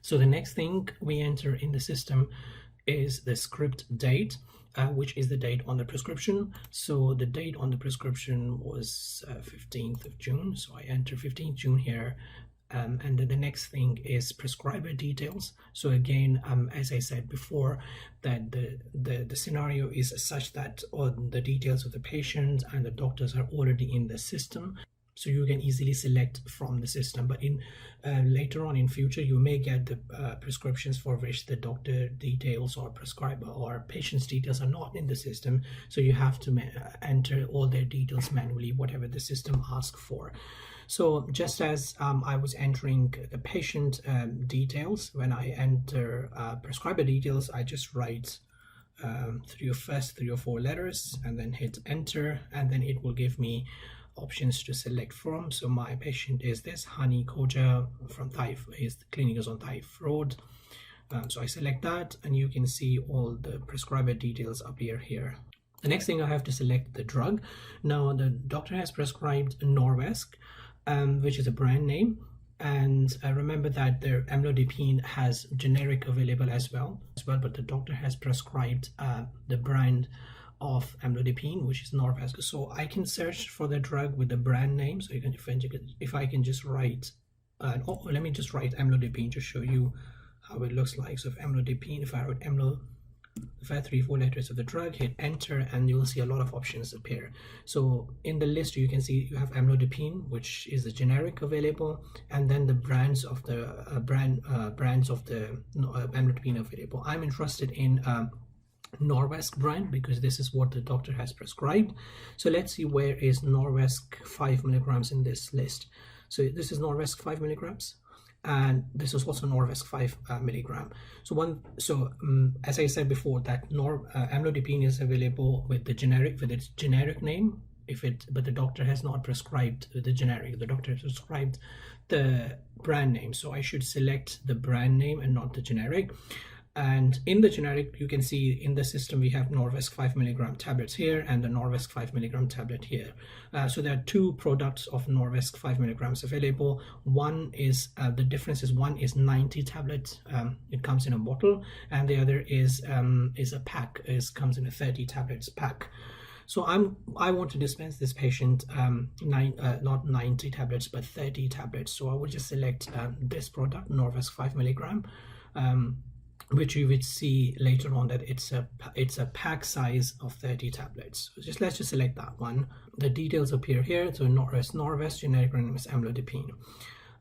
So the next thing we enter in the system is the script date, which is the date on the prescription. So the date on the prescription was 15th of June. So I enter 15th June here. And then the next thing is prescriber details. So again, as I said before, that the scenario is such that all the details of the patient and the doctors are already in the system. So you can easily select from the system, but in later on in future, you may get the prescriptions for which the doctor details or prescriber or patient's details are not in the system. So you have to enter all their details manually, whatever the system asks for. So just as I was entering the patient details, when I enter prescriber details, I just write first 3 or 4 letters and then hit enter, and then it will give me options to select from. So my patient is this Hani Koja from Taif. His clinic is on Taif Road. So I select that, and you can see all the prescriber details appear here. The next thing I have to select the drug. Now the doctor has prescribed Norvasc, which is a brand name, and remember that their amlodipine has generic available as well, but the doctor has prescribed the brand of amlodipine, which is Norvasc. So I can search for the drug with the brand name. So you can, if I can just write, let me just write amlodipine to show you how it looks like. So if amlodipine, if I wrote if I had 3 or 4 letters of the drug, hit enter, and you'll see a lot of options appear. So in the list, you can see you have amlodipine, which is the generic available, and then the brands of the brands of the amlodipine available. I'm interested in Norvasc brand because this is what the doctor has prescribed. So let's see, where is Norvasc 5 milligrams in this list. So this is Norvasc 5 milligrams, and this is also Norvasc 5 milligram. So as I said before, that amlodipine is available with its generic name, but the doctor has not prescribed the generic. The doctor has prescribed the brand name, so I should select the brand name and not the generic. And in the generic, you can see in the system we have Norvasc 5 milligram tablets here and the Norvasc 5 milligram tablet here. So there are 2 products of Norvasc 5 milligrams available. One is the difference is one is 90 tablets. It comes in a bottle, and the other is a pack. Comes in a 30 tablets pack. So I want to dispense this patient not 90 tablets but 30 tablets. So I will just select this product, Norvasc 5 milligram. Which you would see later on that it's a pack size of 30 tablets. So let's just select that one. The details appear here. So Norvasc, generic name is amlodipine.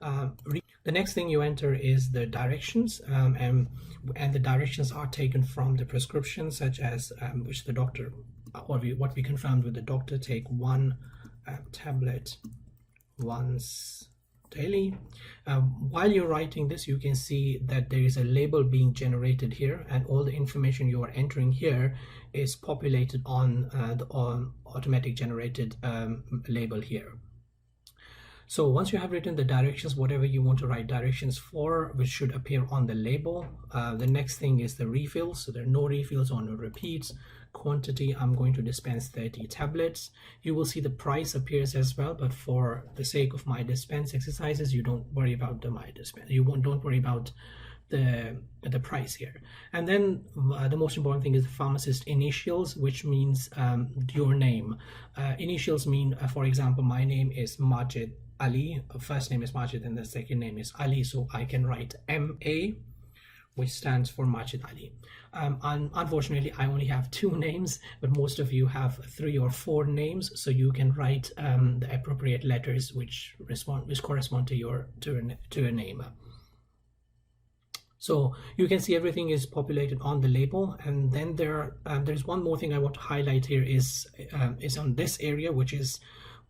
The next thing you enter is the directions, and the directions are taken from the prescription, such as which the doctor, or what we confirmed with the doctor, take 1 tablet once daily. While you're writing this, you can see that there is a label being generated here, and all the information you are entering here is populated on the automatic generated label here. So once you have written the directions, whatever you want to write directions for, which should appear on the label, the next thing is the refills. So there are no refills or no repeats. Quantity, I'm going to dispense 30 tablets. You will see the price appears as well, but for the sake of MyDispense exercises, you don't worry about the MyDispense. Don't worry about the price here. And then the most important thing is the Pharmacist Initials, which means your name. Initials mean, for example, my name is Majid Ali. First name is Majid and the second name is Ali, so I can write MA, which stands for Majid Ali. Unfortunately, I only have 2 names, but most of you have 3 or 4 names, so you can write the appropriate letters which correspond to your name. So you can see everything is populated on the label, and then there's one more thing I want to highlight here is on this area, which is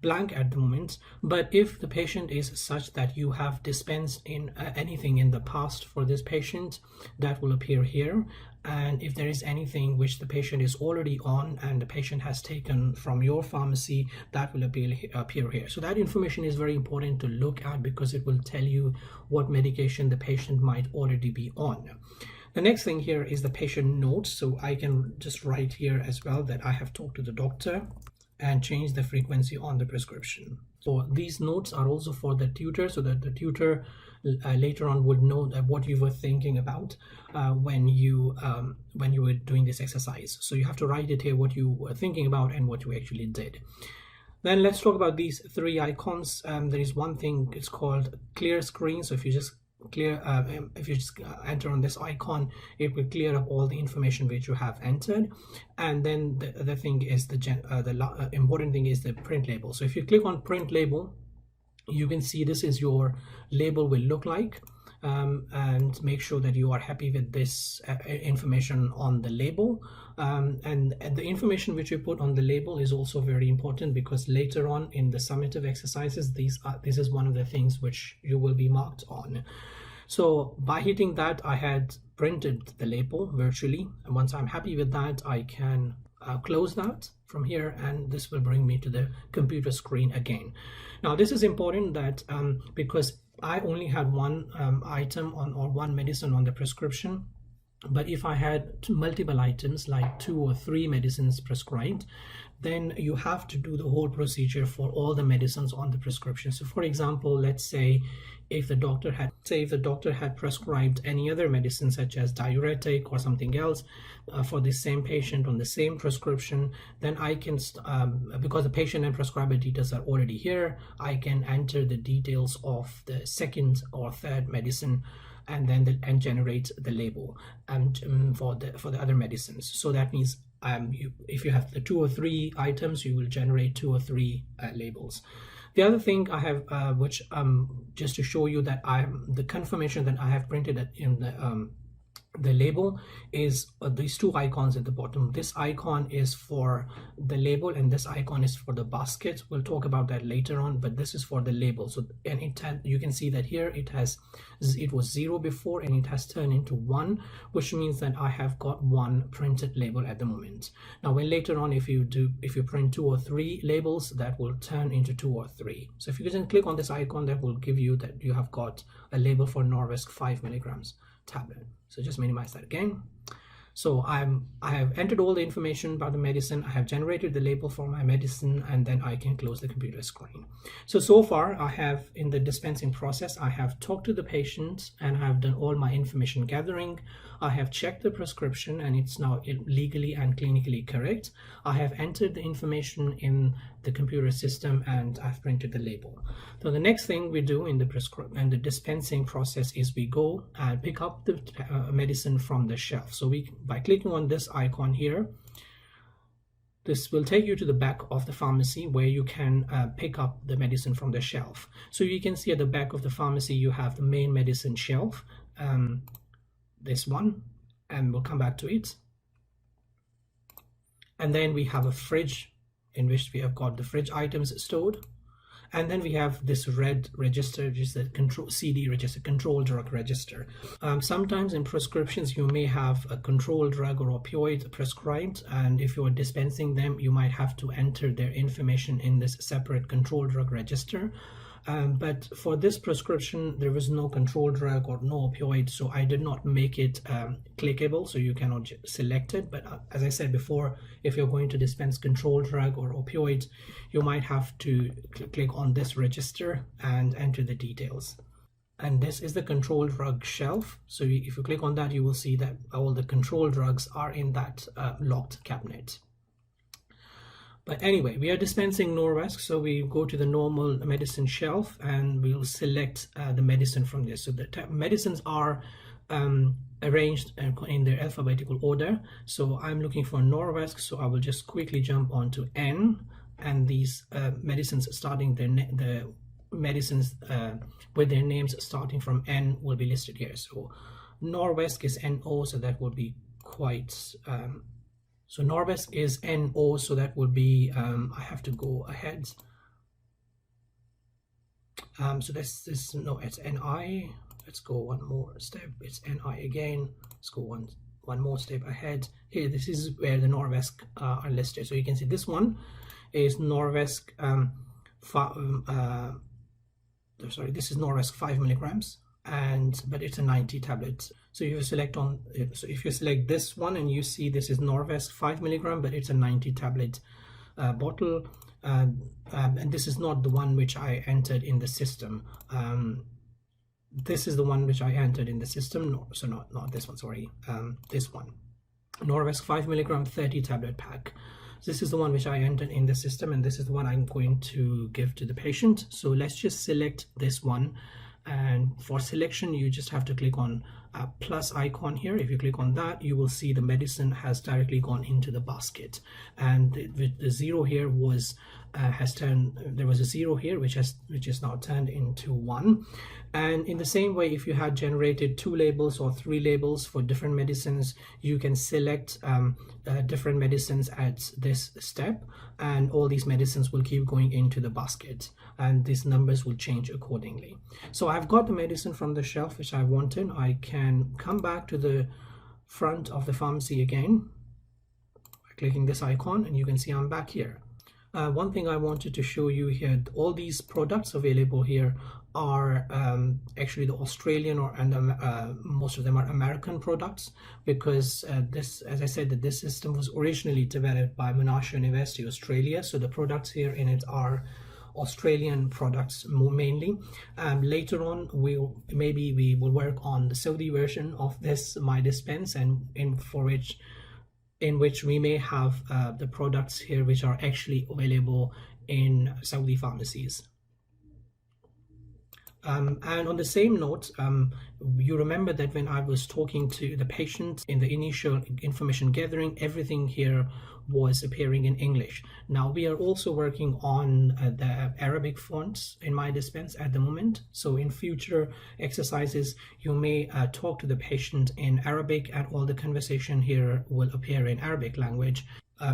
blank at the moment. But if the patient is such that you have dispensed in anything in the past for this patient, that will appear here. And if there is anything which the patient is already on and the patient has taken from your pharmacy, that will appear here. So that information is very important to look at because it will tell you what medication the patient might already be on. The next thing here is the patient notes. So I can just write here as well that I have talked to the doctor and change the frequency on the prescription. So these notes are also for the tutor, so that the tutor later on would know that what you were thinking about when you were doing this exercise. So you have to write it here, what you were thinking about and what you actually did. Then let's talk about these three icons. There is one thing, it's called clear screen. So if you just enter on this icon, it will clear up all the information which you have entered. And then the other thing is the important thing is the print label. So if you click on print label, you can see this is your label will look like, and make sure that you are happy with this information on the label. And the information which you put on the label is also very important, because later on in the summative exercises, this is one of the things which you will be marked on. So by hitting that, I had printed the label virtually, and once I'm happy with that, I can close that from here, and this will bring me to the computer screen again. Now this is important that because I only had one item on, or one medicine on the prescription, but if I had multiple items like 2 or 3 medicines prescribed, then you have to do the whole procedure for all the medicines on the prescription. So for example, let's say if the doctor had prescribed any other medicine such as diuretic or something else for the same patient on the same prescription, then I can because the patient and prescriber details are already here, I can enter the details of the second or third medicine and then generate the label and for the other medicines. So that means if you have the 2 or 3 items, you will generate 2 or 3 labels. The other thing I have, which just to show you that the confirmation that I have printed in the label is these 2 icons at the bottom. This icon is for the label and this icon is for the basket. We'll talk about that later on, but this is for the label. So, and you can see that here it was 0 before and it has turned into 1, which means that I have got 1 printed label at the moment. Now when later on, if you print 2 or 3 labels, that will turn into 2 or 3. So if you can click on this icon, that will give you that you have got a label for Norvasc 5 milligrams tablet. So just minimize that again. So I have entered all the information about the medicine, I have generated the label for my medicine, and then I can close the computer screen. So far I have, in the dispensing process, I have talked to the patient and I have done all my information gathering. I have checked the prescription and it's now legally and clinically correct. I have entered the information in the computer system and I've printed the label. So the next thing we do in the dispensing process is we go and pick up the medicine from the shelf. So by clicking on this icon here, this will take you to the back of the pharmacy where you can pick up the medicine from the shelf. So you can see at the back of the pharmacy you have the main medicine shelf, this one, and we'll come back to it. And then we have a fridge in which we have got the fridge items stored. And then we have this red register, which is the CD register, control drug register. Sometimes in prescriptions, you may have a control drug or opioid prescribed, and if you're dispensing them, you might have to enter their information in this separate control drug register. But for this prescription, there was no control drug or no opioid, so I did not make it clickable, so you cannot select it. But as I said before, if you're going to dispense control drug or opioid, you might have to click on this register and enter the details. And this is the control drug shelf. So if you click on that, you will see that all the control drugs are in that locked cabinet. But anyway, we are dispensing Norvasc, so we go to the normal medicine shelf and we'll select the medicine from this. So the medicines are arranged in their alphabetical order. So I'm looking for Norvasc, so I will just quickly jump onto N, and these medicines starting the medicines with their names starting from N will be listed here. So Norvasc is NO, so that will be quite... So Norvasc is NO, so that would be, I have to go ahead. So this, no, it's NI. Let's go one more step. It's NI again. Let's go one more step ahead. Here, this is where the Norvasc are listed. So you can see this one is Norvasc, sorry, this is Norvasc 5 milligrams. But it's a 90 tablet. So if you select this one and you see this is Norvasc 5 milligram, but it's a 90 tablet bottle, and this is not the one which I entered in the system. this is the one which I entered in the system. No, so not this one, sorry, this one. Norvasc 5 mg 30 tablet pack. This is the one which I entered in the system, and this is the one I'm going to give to the patient. So let's just select this one, and for selection you just have to click on a plus icon here. If you click on that, you will see the medicine has directly gone into the basket, and the zero here was there was a zero here which is now turned into 1. And in the same way, if you had generated 2 labels or 3 labels for different medicines, you can select different medicines at this step, and all these medicines will keep going into the basket, and these numbers will change accordingly. So I've got the medicine from the shelf which I wanted. I can come back to the front of the pharmacy again by clicking this icon, and you can see I'm back here. One thing I wanted to show you here, all these products available here are actually the Australian most of them are American products, because this, as I said, that this system was originally developed by Monash University, Australia. So the products here in it are Australian products mainly. Later on, we will work on the Saudi version of this MyDispense, and in which we may have the products here which are actually available in Saudi pharmacies. And on the same note, you remember that when I was talking to the patient in the initial information gathering, everything here was appearing in English. Now we are also working on the Arabic fonts in MyDispense at the moment. So in future exercises, you may talk to the patient in Arabic, and all the conversation here will appear in Arabic language,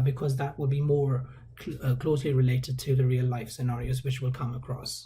because that will be more closely related to the real life scenarios which will come across.